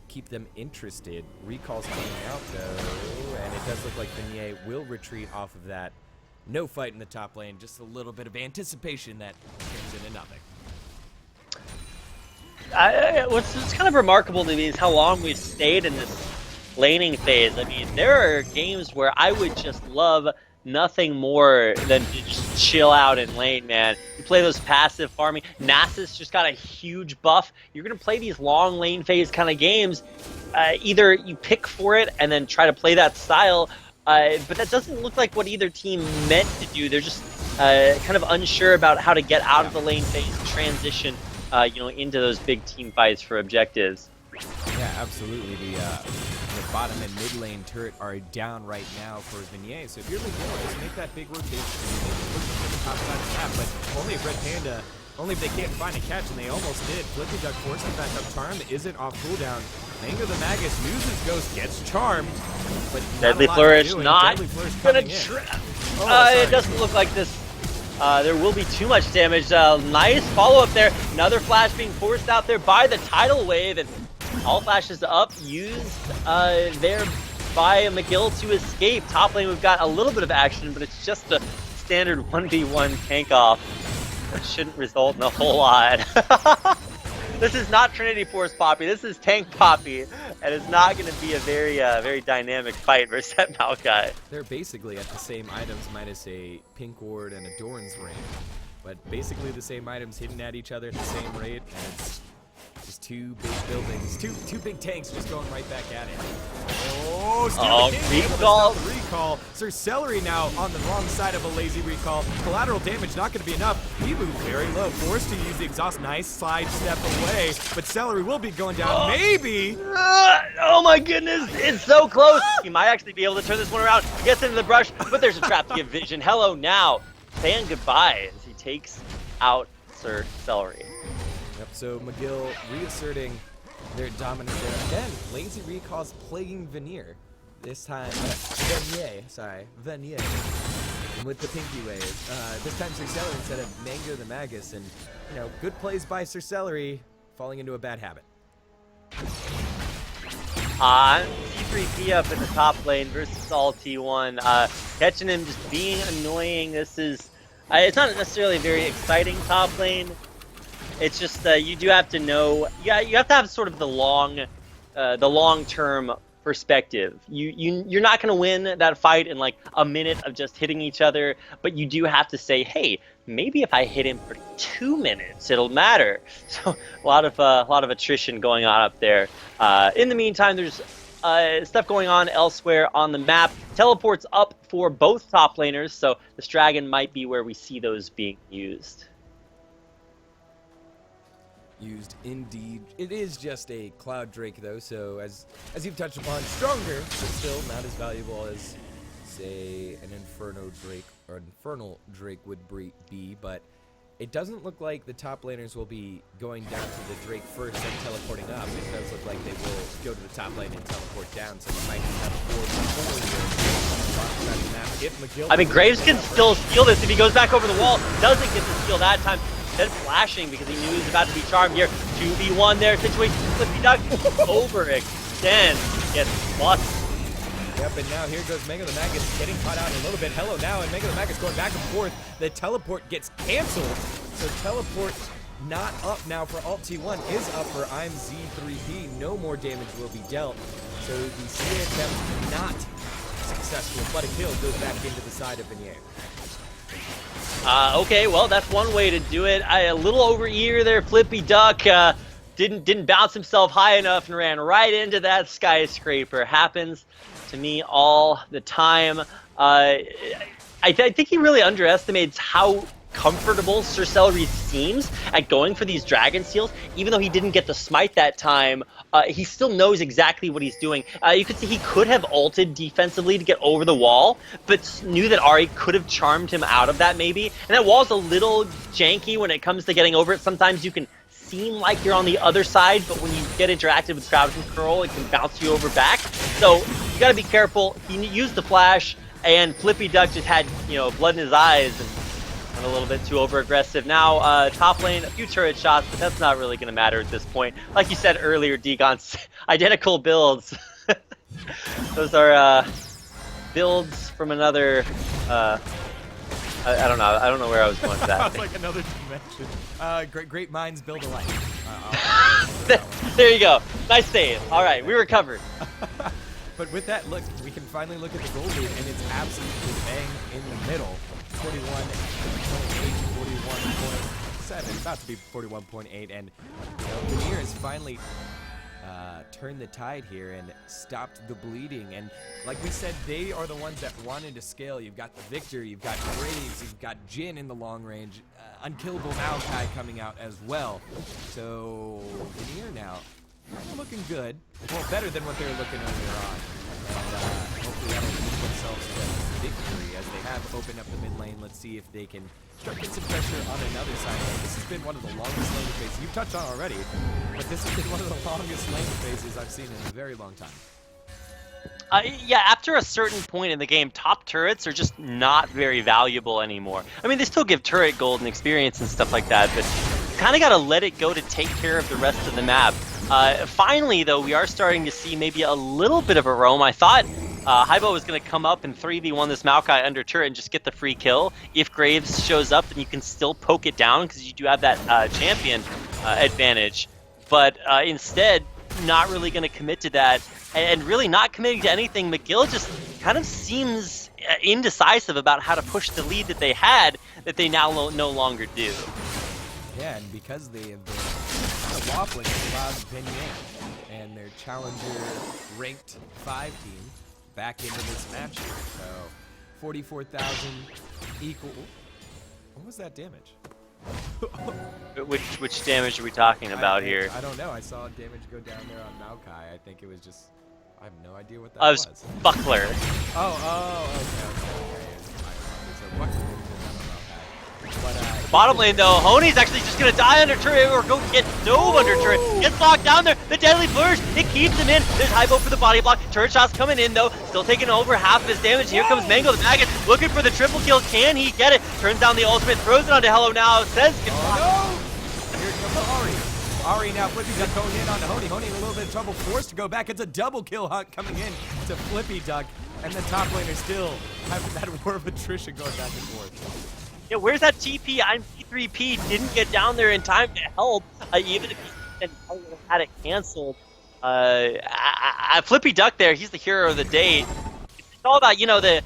Speaker 1: Keep them interested. Recall's coming out though, and it does look like Vanier will retreat off of that. No fight in the top lane, just a little bit of anticipation that turns into nothing.
Speaker 2: What's kind of remarkable to me is how long we've stayed in this laning phase. I mean, there are games where I would just love nothing more than to just chill out in lane, man. You play those passive farming. Nasus just got a huge buff. You're going to play these long lane phase kind of games. Either you pick for it and then try to play that style, but that doesn't look like what either team meant to do. They're just kind of unsure about how to get out of the lane phase and transition into those big team fights for objectives.
Speaker 1: Yeah, absolutely. The bottom and mid lane turret are down right now for Vanier. So if you're McGill, just make that big rotation and push to the top side of the map. But only if Red Panda, only if they can't find a catch, and they almost did. Flippy Duck forcing back up. Charm isn't off cooldown. Mango the Magus uses Ghost, gets charmed, but
Speaker 2: Deadly Flourish not gonna
Speaker 1: it
Speaker 2: doesn't look like this. There will be too much damage. Nice follow-up there. Another flash being forced out there by the tidal wave, and all flashes up, used there by McGill to escape. Top lane, we've got a little bit of action, but it's just a standard 1v1 tank off. That shouldn't result in a whole lot. This is not Trinity Force Poppy. This is Tank Poppy, and it's not going to be a very dynamic fight versus that Maokai.
Speaker 1: They're basically at the same items minus a Pink Ward and a Doran's Ring, but basically the same items hitting at each other at the same rate, and it's just two big buildings, two big tanks just going right back at it. Recall. Sir Celery now on the wrong side of a lazy recall. Collateral damage not going to be enough. He moved very low, forced to use the exhaust. Nice side step away, but Celery will be going down. Maybe.
Speaker 2: Oh my goodness, it's so close. He might actually be able to turn this one around. He gets into the brush, but there's a trap to give Vision. Hello now, saying goodbye as he takes out Sir Celery.
Speaker 1: Yep, so McGill reasserting their dominance there. Again, lazy recalls plaguing Vanier. This time, Vanier with the pinky wave. This time Sir Celery instead of Mango the Magus, and good plays by Sir Celery, falling into a bad habit.
Speaker 2: T3P up in the top lane versus all T1. Catching him just being annoying. This is, it's not necessarily a very exciting top lane. It's just you do have to know, you have to have sort of the long-term perspective. You're not going to win that fight in like a minute of just hitting each other, but you do have to say, hey, maybe if I hit him for 2 minutes, it'll matter. So a lot of attrition going on up there. In the meantime, there's stuff going on elsewhere on the map. Teleports up for both top laners, so this dragon might be where we see those being used.
Speaker 1: Used indeed. It is just a Cloud Drake though, so as you've touched upon, stronger, but still not as valuable as, say, an Infernal Drake would be, but it doesn't look like the top laners will be going down to the Drake first and teleporting up. It does look like they will go to the top lane and teleport down, so we might have a 4v4 here. If McGill,
Speaker 2: I mean, Graves can still steal this if he goes back over the wall. Doesn't get to steal that time. Then flashing because he knew he was about to be charmed here. 2v1 there, situation. Flippy Duck overextends, gets plus
Speaker 1: Yep, and now here goes Mega the Magus getting caught out a little bit. Hello now, and Mega the Magus going back and forth. The teleport gets canceled, so teleport not up now for Alt T1 is up for I'm Z3P. No more damage will be dealt. So the spear attempt not successful, but a kill goes back into the side of Vanier.
Speaker 2: Okay, well, that's one way to do it. A little over ear there, Flippy Duck. Didn't bounce himself high enough and ran right into that skyscraper. Happens to me all the time. I think he really underestimates how comfortable Sir Celery seems at going for these Dragon Seals. Even though he didn't get the smite that time, he still knows exactly what he's doing. You could see he could have ulted defensively to get over the wall, but knew that Ahri could have charmed him out of that maybe. And that wall's a little janky when it comes to getting over it. Sometimes you can seem like you're on the other side, but when you get interacted with crowd control, it can bounce you over back. So you gotta be careful. He used the flash, and Flippy Duck just had, blood in his eyes and went a little bit too over aggressive. Now, top lane, a few turret shots, but that's not really gonna matter at this point. Like you said earlier, Degon's identical builds. Those are builds from another. I don't know. I don't know where I was going with that.
Speaker 1: Sounds like another dimension. Great minds build alike.
Speaker 2: There you go. Nice save. All right, we recovered.
Speaker 1: But with that, look, we can finally look at the goal lead, and it's absolutely bang in the middle. 41.8, 41.7, about to be 41.8, and Vanier has finally turned the tide here and stopped the bleeding. And like we said, they are the ones that wanted to scale. You've got the Victor, you've got Graves, you've got Jin in the long range, unkillable Maokai coming out as well. So Vanier now looking good, well, better than what they were looking earlier on. And hopefully that'll lead themselves to victory as they have opened up the mid lane. Let's see if they can start getting some pressure on another side. This has been one of the longest lane phases you've touched on already, but this has been one of the longest lane phases I've seen in a very long time.
Speaker 2: Yeah, after a certain point in the game, top turrets are just not very valuable anymore. I mean, they still give turret gold and experience and stuff like that, but kind of got to let it go to take care of the rest of the map. Finally, though, we are starting to see maybe a little bit of a roam. I thought Haibo was going to come up and 3v1 this Maokai under turret and just get the free kill. If Graves shows up, then you can still poke it down because you do have that champion advantage. But instead, not really going to commit to that. And really not committing to anything. McGill just kind of seems indecisive about how to push the lead that they had that they now no longer do.
Speaker 1: Yeah, and because they have been waffling, it's allowed Vanier and their challenger ranked 5 team back into this match here. So 44,000 equal. What was that damage?
Speaker 2: Which damage are we talking about here?
Speaker 1: I don't know. I saw damage go down there on Maokai. I think it was just. I have no idea what that was.
Speaker 2: Buckler.
Speaker 1: Okay. So Buckler. But,
Speaker 2: bottom lane though, Honey's actually just gonna die under turret or go get dove under turret. Gets locked down there. The deadly flourish, it keeps him in. There's Haibo for the body block. Turret shots coming in though. Still taking over half of his damage. Here comes Mango the Maggot looking for the triple kill. Can he get it? Turns down the ultimate, throws it onto Hello now. Says goodbye.
Speaker 1: Oh no! Here comes Ahri. Ahri now Flippy Duck going in on Honey. Honey in a little bit of trouble, forced to go back. It's a double kill hunt coming in to Flippy Duck. And the top laner still having that war of attrition going back and forth.
Speaker 2: Yeah, where's that TP? I'm P3P. Didn't get down there in time to help, even if he had it canceled. Flippy Duck there, he's the hero of the day. It's all about, the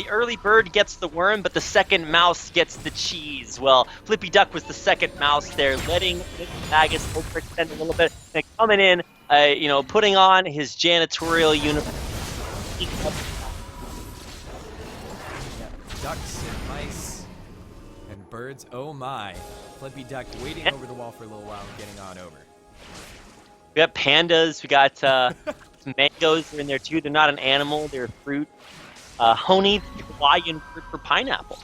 Speaker 2: early bird gets the worm, but the second mouse gets the cheese. Well, Flippy Duck was the second mouse there, letting Magus overextend a little bit, and coming in, putting on his janitorial uniform.
Speaker 1: Ducks and mice and birds, oh my. Flippy Duck waiting over the wall for a little while and getting on over.
Speaker 2: We got pandas, we got some mangoes are in there too. They're not an animal, they're a fruit. Honey, Hawaiian word for pineapple.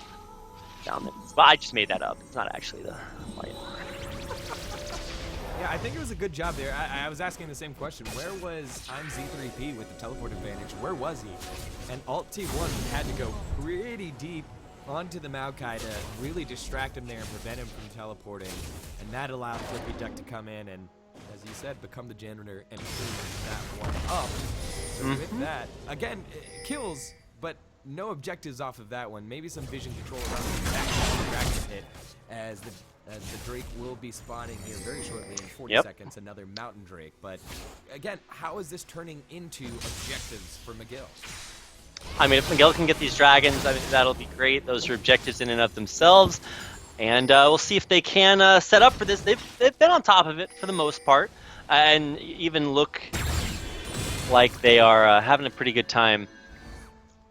Speaker 2: Down there. Well, I just made that up. It's not actually the Hawaiian word.
Speaker 1: Yeah, I think it was a good job there. I was asking the same question. Where was I'm Z3P with the teleport advantage? Where was he? And Alt T1 had to go pretty deep onto the Maokai to really distract him there and prevent him from teleporting. And that allowed Flippy Duck to come in and, as as you said, become the janitor and clean that one up. So with that, again, kills, but no objectives off of that one. Maybe some vision control around the back of the dragon pit as the Drake will be spawning here very shortly in 40 seconds, another Mountain Drake. But again, how is this turning into objectives for McGill?
Speaker 2: I mean, if McGill can get these dragons, I mean, that'll be great. Those are objectives in and of themselves. And we'll see if they can set up for this. They've been on top of it for the most part, and even look like they are having a pretty good time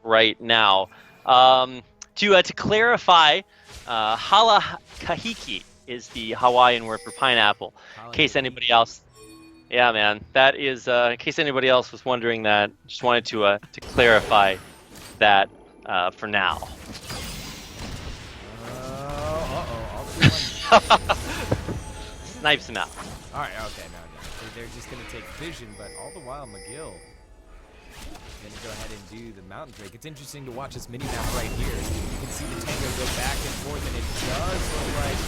Speaker 2: right now. To clarify, hala kahiki is the Hawaiian word for pineapple. In case anybody else, yeah, man, that is. In case anybody else was wondering that, just wanted to clarify that for now. Snipes him out.
Speaker 1: All right, okay, no. They're just going to take vision, but all the while, McGill going to go ahead and do the Mountain Drake. It's interesting to watch this mini-map right here. You can see the tango go back and forth, and it does look like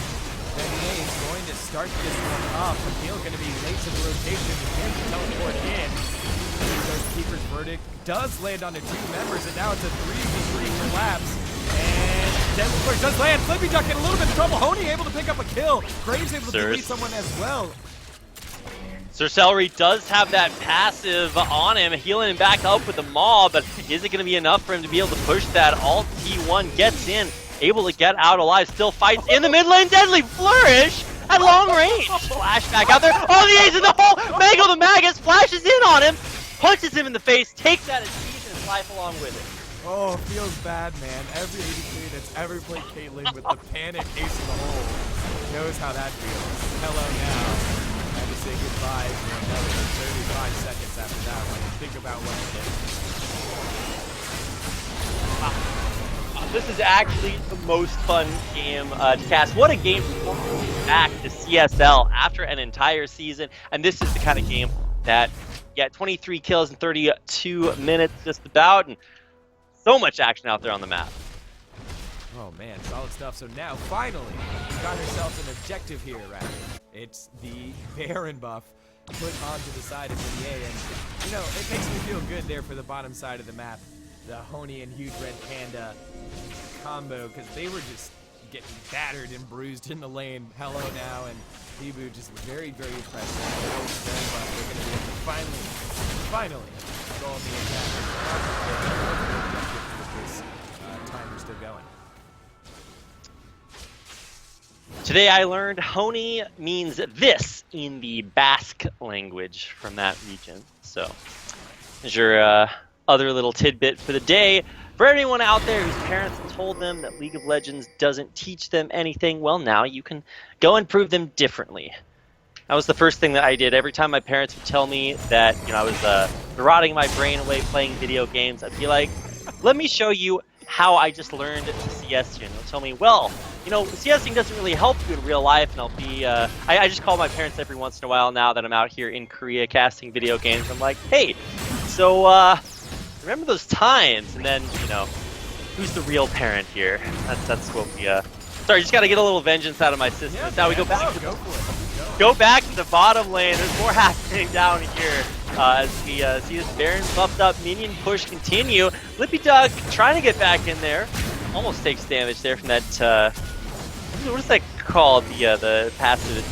Speaker 1: Vanier is going to start this one off. McGill going to be late to the rotation. Begins to teleport in. Keeper's verdict does land on the 2 members, and now it's a 3v3 collapse. And Deadly Flurry does land. Flippy Duck in a little bit of trouble. Honey able to pick up a kill. Graves able to delete someone as well.
Speaker 2: Sir Celery does have that passive on him, healing him back up with the maw, but is it going to be enough for him to be able to push that? Alt T1 gets in, able to get out alive, still fights in the mid lane. Deadly Flourish at long range. Flashback out there. Oh, the ace in the hole. Mango the Magus flashes in on him, punches him in the face, takes that and sees his life along with it.
Speaker 1: Oh, feels bad, man. Every ADC that's ever played Caitlyn with the panic ace in the hole knows how that feels. Hello now. Had to say goodbye for another 35 seconds after that one. Think about what you did.
Speaker 2: This is actually the most fun game to cast. What a game to back to CSL after an entire season. And this is the kind of game that, 23 kills in 32 minutes just about. And so much action out there on the map.
Speaker 1: Oh man, solid stuff. So now, finally, we got ourselves an objective here, rather. It's the Baron buff put onto the side of Vanier, and, it makes me feel good there for the bottom side of the map. The Honey and Huge Red Panda combo, because they were just getting battered and bruised in the lane. Hello now, and Debu just very, very impressive. That was Baron buff. They're going to be able to finally go on the attack. With this timer still going.
Speaker 2: Today I learned Honey means this in the Basque language from that region. So there's your other little tidbit for the day. For anyone out there whose parents told them that League of Legends doesn't teach them anything, well, now you can go and prove them differently. That was the first thing that I did. Every time my parents would tell me that I was rotting my brain away playing video games, I'd be like, let me show you how I just learned CSing. They'll tell me, well, CSing doesn't really help you in real life, and I'll be, I just call my parents every once in a while now that I'm out here in Korea casting video games. I'm like, hey, so, remember those times? And then, who's the real parent here? That's what we, sorry, just gotta get a little vengeance out of my system.
Speaker 1: Yeah,
Speaker 2: now we go back to the bottom lane. There's more happening down here. As we see this Baron buffed up minion push continue. Lippy Dog trying to get back in there. Almost takes damage there from that, what is that called? The passive,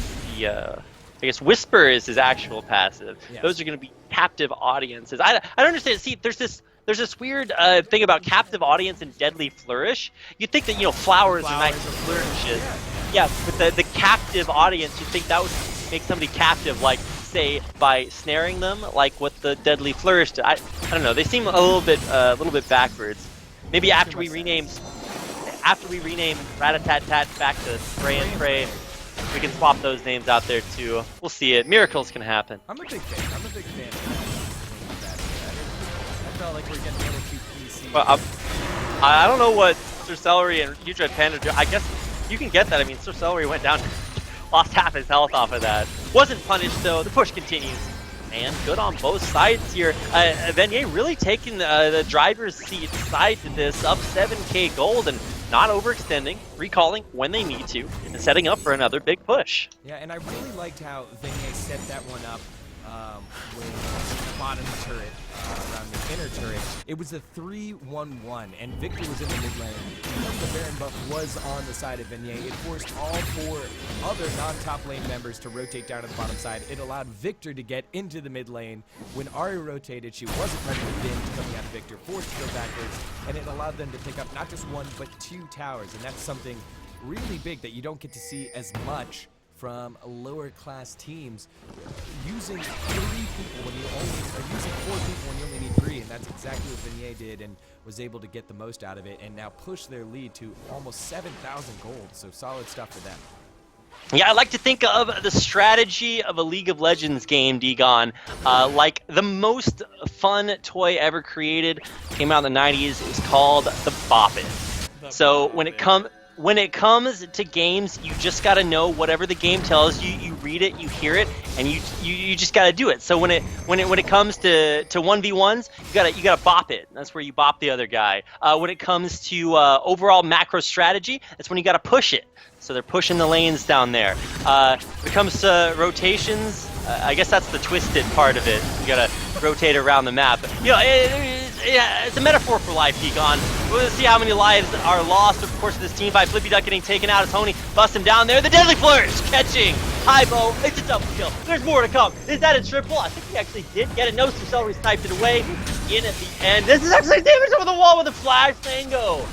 Speaker 2: I guess Whisper is his actual passive. Yes. Those are going to be captive audiences. I don't understand. See, there's this weird thing about captive audience and Deadly Flourish. You'd think that, flowers are nice flourishes. Yeah, but the captive audience, you'd think that would make somebody captive, like, say, by snaring them, like what the Deadly Flourish did. I don't know. They seem a little bit backwards. Maybe after we rename Rat-a-tat-tat back to Spray and Pray, we can swap those names out there too. We'll see it. Miracles can happen.
Speaker 1: I'm a big fan of that. I felt like we're getting a little too PC.
Speaker 2: Well, I don't know what Sir Celery and Huge Red Panda do. I guess you can get that. I mean, Sir Celery went down, lost half his health off of that. Wasn't punished though. The push continues. And good on both sides here. Vanier really taking the driver's seat side to this, up 7k gold, and not overextending, recalling when they need to, and setting up for another big push.
Speaker 1: Yeah, and I really liked how Vanier set that one up with the bottom turret around the inner turret. It was a 3-1-1, and Victor was in the mid lane. Because the Baron buff was on the side of Vanier, it forced all 4 other non-top lane members to rotate down to the bottom side. It allowed Victor to get into the mid lane. When Ahri rotated, she wasn't ready to bend coming out of Victor, forced to go backwards, and it allowed them to pick up not just 1, but 2 towers, and that's something really big that you don't get to see as much from lower class teams, using 3 people when you only, or using 4 people when you only need 3, and that's exactly what Vanier did and was able to get the most out of it, and now push their lead to almost 7,000 gold, so solid stuff for them.
Speaker 2: Yeah, I like to think of the strategy of a League of Legends game, Degon, like the most fun toy ever created. Came out in the 90s. It was called the Bop It. So when it comes to games, you just got to know whatever the game tells you. You read it, you hear it, and you just got to do it. So when it comes to 1v1s, you gotta bop it. That's where you bop the other guy. When it comes to overall macro strategy, that's when you got to push it. So they're pushing the lanes down there. When it comes to rotations, I guess that's the twisted part of it. You gotta rotate around the map. You know, it's a metaphor for life, Degon. We'll see how many lives are lost over the course of this team fight. Flippy Duck getting taken out as Honey busts him down there. The Deadly Flourish catching Hybo. It's a double kill. There's more to come. Is that a triple? I think he actually did get it. No, Celery sniped it away. In at the end. This is actually damage over the wall with a flash. Mango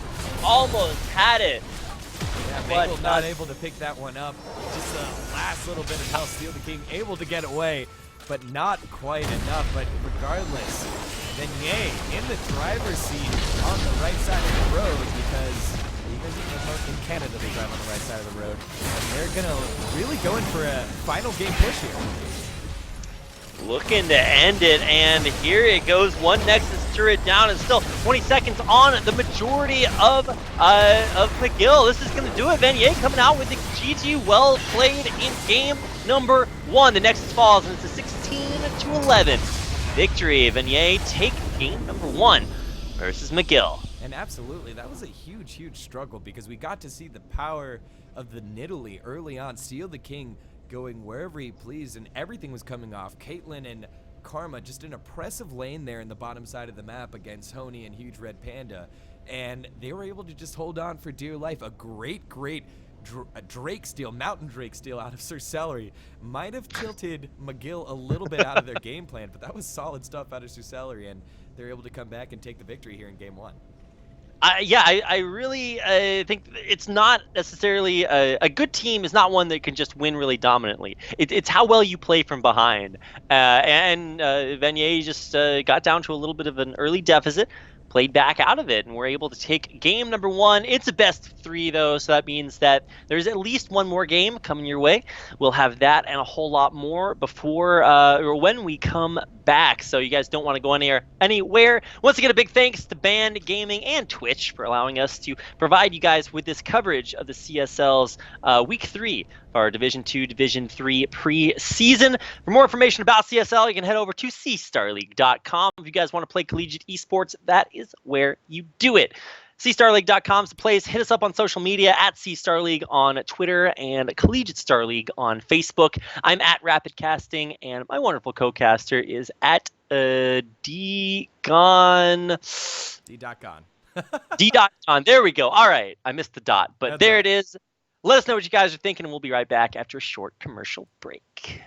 Speaker 2: almost had it.
Speaker 1: Yeah, Mango not able to pick that one up. Just the last little bit of health. Steal the King able to get away, but not quite enough. But regardless, Vanier in the driver's seat on the right side of the road, because even in Canada they drive on the right side of the road. And they're gonna really go in for a final game push here.
Speaker 2: Looking to end it, and here it goes. One Nexus turret down, and still 20 seconds on the majority of McGill. This is going to do it. Vanier coming out with the GG. Well played in game number 1. The Nexus falls, and it's a 16-11 victory. Vanier take game number 1 versus McGill.
Speaker 1: And absolutely, that was a huge, huge struggle, because we got to see the power of the Nidalee early on. Steal the King going wherever he pleased, and everything was coming off. Caitlyn and Karma just an oppressive lane there in the bottom side of the map against Honey and Huge Red Panda, and they were able to just hold on for dear life. A great Drake steal, Mountain Drake steal out of Sir Celery. Might have tilted McGill a little bit out of their game plan, but that was solid stuff out of Sir Celery, and they're able to come back and take the victory here in game 1.
Speaker 2: I really think it's not necessarily a good team is not one that can just win really dominantly. It's how well you play from behind. And Vanier just got down to a little bit of an early deficit, played back out of it, and we're able to take game number 1. It's a best of 3, though, so that means that there's at least one more game coming your way. We'll have that and a whole lot more before or when we come back, so you guys don't want to go anywhere. Once again, a big thanks to Band Gaming and Twitch for allowing us to provide you guys with this coverage of the CSL's Week 3 of our Division 2, Division 3 pre-season. For more information about CSL, you can head over to cstarleague.com. If you guys want to play collegiate esports, that is where you do it. cstarleague.com is the place. Hit us up on social media at cstarleague on Twitter and Collegiate Star League on Facebook. I'm at Rapid Casting, and my wonderful co-caster is at D.Gon.
Speaker 1: D.Gon.
Speaker 2: D.Gon. There we go. All right. I missed the dot, but there it is. Let us know what you guys are thinking, and we'll be right back after a short commercial break.